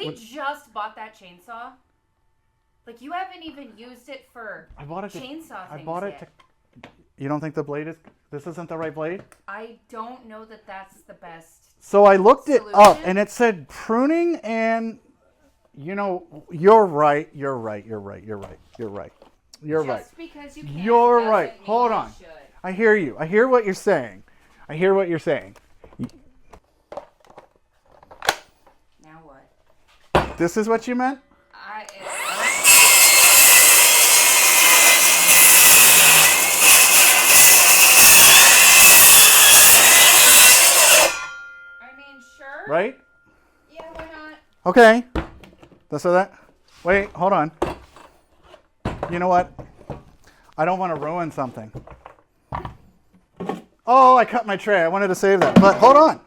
We just bought that chainsaw. Like, you haven't even used it for chainsaw things I bought it to... You don't think the blade is... This isn't the right blade? I don't know that that's the best So I looked solution. it up, and it said pruning and... You know, you're right. Just because you can't You're right. mean Hold you on. should. I hear you. I hear what you're saying. Now what? This is what you meant? I mean, sure. Right? Yeah, why not? Okay. That's so that. Wait, hold on. You know what? I don't want to ruin something. Oh, I cut my tray. I wanted to save that. But hold on.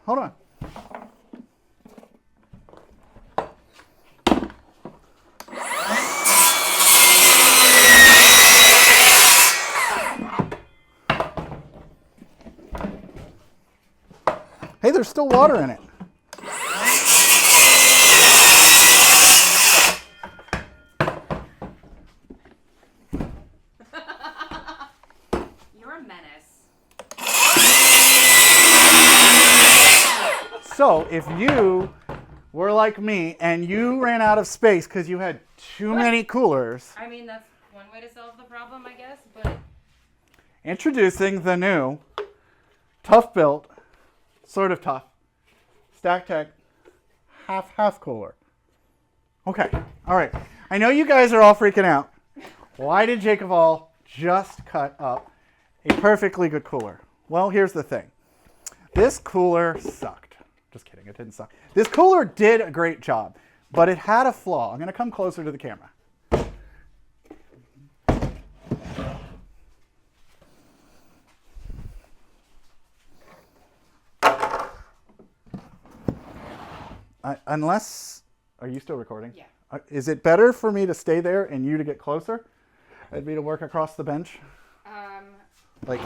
Hey, there's still water in it. You're a menace. So, if you were like me and you ran out of space because you had too many coolers. I mean, that's one way to solve the problem, I guess, but... Introducing the new, tough-built, sort of tough, Stacktech half cooler. Okay, all right. I know you guys are all freaking out. Why did JakeOfALL just cut up a perfectly good cooler? Well, here's the thing. This cooler sucked. Just kidding, it didn't suck. This cooler did a great job, but it had a flaw. I'm going to come closer to the camera. Unless, are you still recording? Yeah. Is it better for me to stay there and you to get closer? And me to work across the bench? Like, I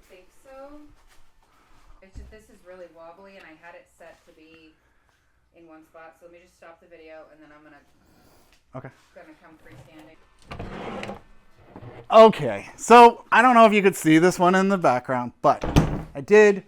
think so. It's just, this is really wobbly, and I had it set to be in one spot. So let me just stop the video, and then I'm gonna come freestanding. Okay, so I don't know if you could see this one in the background, but I did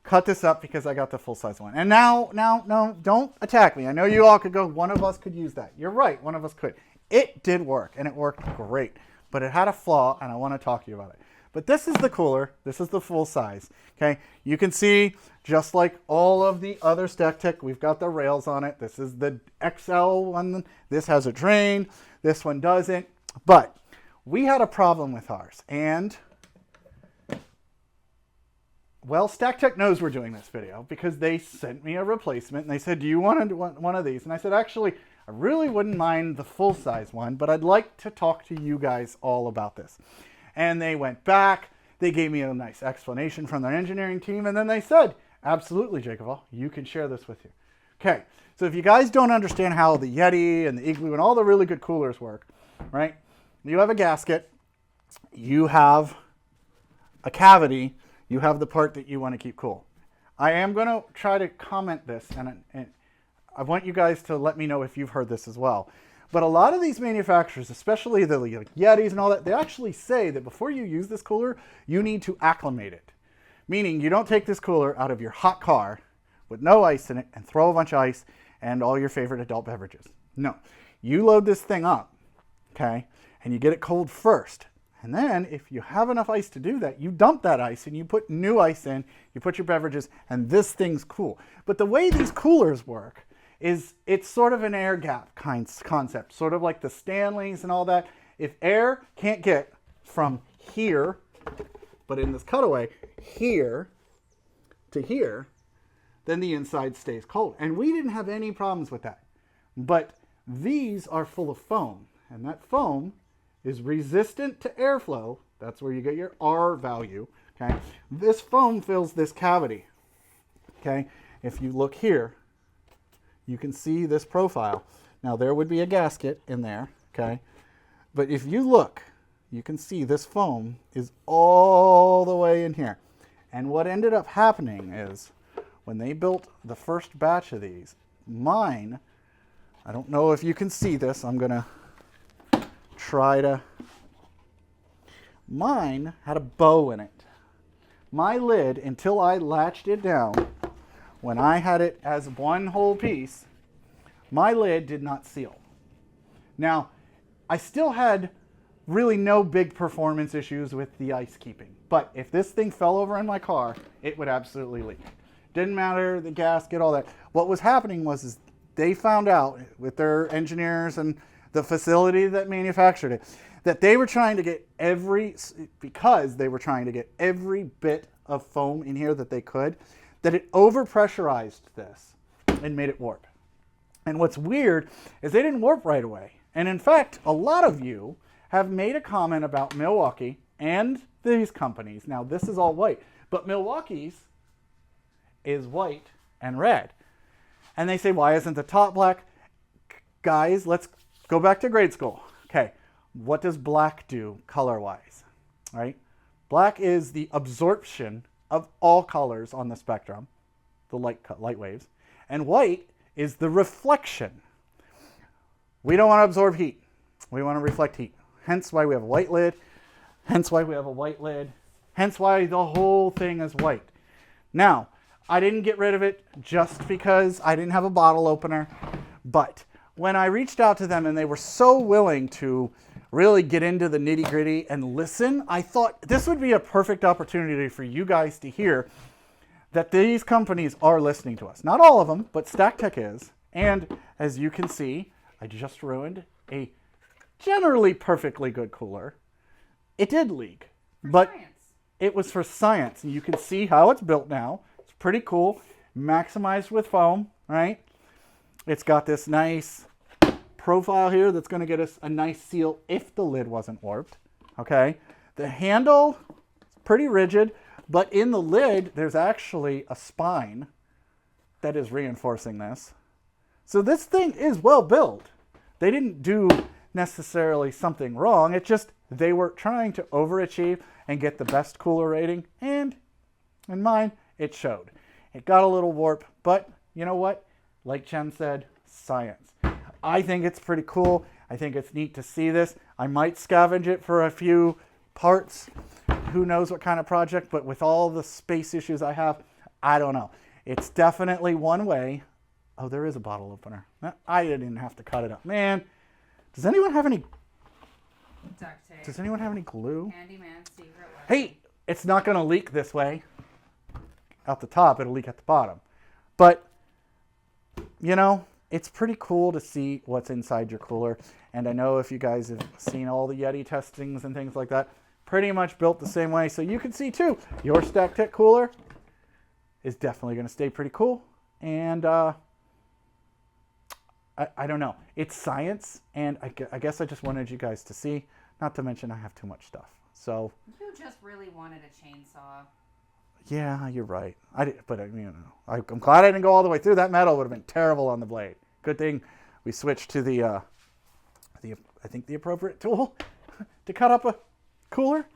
cut this up because I got the full-size one. And now, no, don't attack me. I know you all could go, one of us could use that. You're right, one of us could. It did work, and it worked great. But it had a flaw, and I want to talk to you about it. But this is the cooler. This is the full size. Okay, you can see, just like all of the other Stacktech, we've got the rails on it. This is the XL one. This has a drain. This one doesn't. But we had a problem with ours, and well, Stacktech knows we're doing this video because they sent me a replacement, and they said, do you want one of these? And I said, actually, I really wouldn't mind the full-size one, but I'd like to talk to you guys all about this. And they went back. They gave me a nice explanation from their engineering team, and then they said, absolutely, JakeOfALL, you can share this with you. Okay, so if you guys don't understand how the Yeti and the Igloo and all the really good coolers work, right? You have a gasket, you have a cavity, you have the part that you want to keep cool. I am going to try to comment this, and I want you guys to let me know if you've heard this as well. But a lot of these manufacturers, especially the Yetis and all that, they actually say that before you use this cooler, you need to acclimate it. Meaning you don't take this cooler out of your hot car with no ice in it and throw a bunch of ice and all your favorite adult beverages. No, you load this thing up, okay, and you get it cold first. And then if you have enough ice to do that, you dump that ice and you put new ice in, you put your beverages, and this thing's cool. But the way these coolers work is it's sort of an air gap concept, sort of like the Stanleys and all that. If air can't get from here, but in this cutaway, here to here, then the inside stays cold. And we didn't have any problems with that. But these are full of foam, and that foam is resistant to airflow. That's where you get your R value, okay? This foam fills this cavity, okay? If you look here, you can see this profile. Now there would be a gasket in there, okay? But if you look, you can see this foam is all the way in here. And what ended up happening is when they built the first batch of these, mine, I don't know if you can see this. I'm going to try to. Mine had a bow in it. My lid, until I latched it down, when I had it as one whole piece, my lid did not seal. Now, I still had really no big performance issues with the ice keeping. But if this thing fell over in my car, it would absolutely leak. Didn't matter, the gasket, all that. What was happening was they found out with their engineers and the facility that manufactured it, that they were trying to get because they were trying to get every bit of foam in here that they could, that it overpressurized this and made it warp. And what's weird is they didn't warp right away. And in fact, a lot of you have made a comment about Milwaukee and these companies. Now, this is all white, but Milwaukee's is white and red. And they say, why isn't the top black? Guys, let's go back to grade school. Okay, what does black do color-wise, right? Black is the absorption of all colors on the spectrum, the light waves. And white is the reflection. We don't want to absorb heat. We want to reflect heat. Hence why we have a white lid. Hence why we have a white lid. Hence why the whole thing is white. Now, I didn't get rid of it just because I didn't have a bottle opener. But when I reached out to them and they were so willing to really get into the nitty gritty and listen, I thought this would be a perfect opportunity for you guys to hear that these companies are listening to us. Not all of them, but Stacktech is. And as you can see, I just ruined a generally perfectly good cooler. It did leak, but it was for science. And you can see how it's built now. It's pretty cool. Maximized with foam, right? It's got this nice profile here that's going to get us a nice seal if the lid wasn't warped. Okay. The handle is pretty rigid, but in the lid, there's actually a spine that is reinforcing this. So this thing is well built. They didn't do necessarily something wrong. It's just they were trying to overachieve and get the best cooler rating. And in mine, it showed. It got a little warp, but you know what? Like Jen said, science. I think it's pretty cool. I think it's neat to see this. I might scavenge it for a few parts. Who knows what kind of project, but with all the space issues I have, I don't know. It's definitely one way. Oh, there is a bottle opener. I didn't have to cut it up. Man, does anyone have any duct tape? Does anyone have any glue? Handyman's secret weapon. Hey, it's not going to leak this way. Out the top, it'll leak at the bottom. But, you know, it's pretty cool to see what's inside your cooler. And I know if you guys have seen all the Yeti testings and things like that, pretty much built the same way. So you can see too, your Stacktech cooler is definitely going to stay pretty cool. And I don't know. It's science. And I guess I just wanted you guys to see. Not to mention I have too much stuff. So you just really wanted a chainsaw. Yeah, you're right. But you know, I'm glad I didn't go all the way through. That metal would have been terrible on the blade. Good thing we switched to the I think the appropriate tool to cut up a cooler.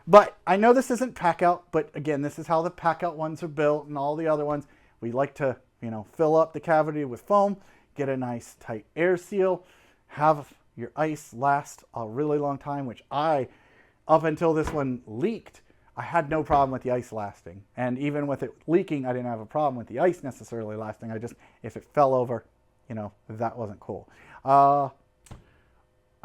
But I know this isn't PACKOUT, but again, this is how the PACKOUT ones are built, and all the other ones. We like to, you know, fill up the cavity with foam, get a nice tight air seal, have your ice last a really long time, which up until this one leaked, I had no problem with the ice lasting. And even with it leaking, I didn't have a problem with the ice necessarily lasting. If it fell over, you know, that wasn't cool. I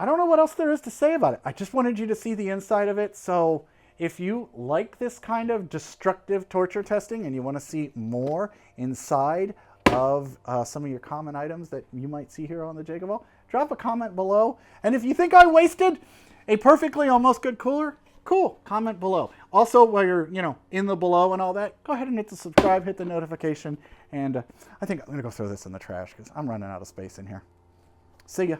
don't know what else there is to say about it. I just wanted you to see the inside of it. So if you like this kind of destructive torture testing and you want to see more inside of some of your common items that you might see here on the JakeOfALL, drop a comment below. And if you think I wasted a perfectly almost good cooler, cool, comment below. Also, while you're, you know, in the below and all that, go ahead and hit the subscribe, hit the notification, and I think I'm going to go throw this in the trash because I'm running out of space in here. See ya.